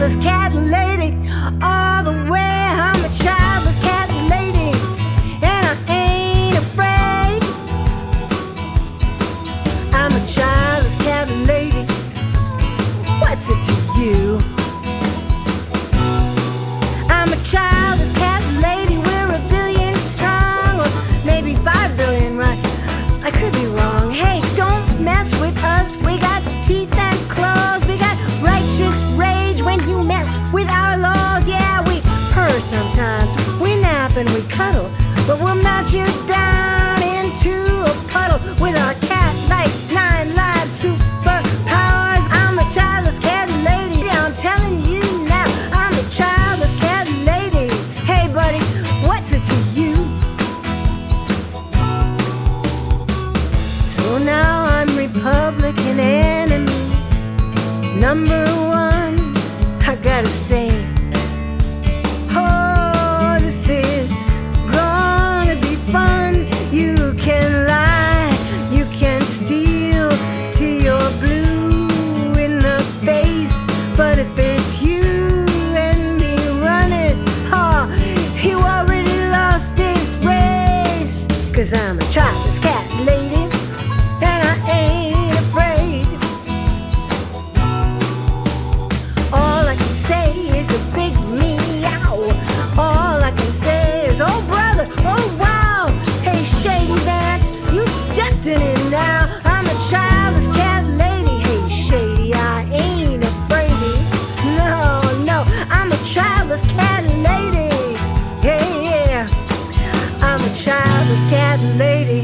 childless cat lady all the way. I'm a childless cat lady, and I ain't afraid. I'm a childless cat lady. What's it to you? I'm a childless cat lady. We're a billion strong, or maybe 5 billion, right? I could be wrong. Hey, don't mess with us. We got teeth and claws. We got righteous rage when you mess with our laws. Yeah, we purr sometimes. We nap and we cuddle, but we'll melt you down into a puddle with our cat-like 9-live superpowers. I'm a childless cat lady. I'm telling you now, I'm a childless cat lady. Hey, buddy, what's it to you? So now I'm Republican enemy number one. I gotta say, oh, this is gonna be fun. You can lie, you can steal till you're blue in the face, but if it's you and me running, oh, you already lost this race. 'Cause I'm a childless cat lady, and I ain't afraid. All I can say is a big meow. All I can say is, oh brother, oh wow. Hey Shady Vance, you stepped in it now. I'm a childless cat lady. Hey Shady, I ain't afraid. No, no, I'm a childless cat lady. Yeah, yeah, I'm a childless cat lady.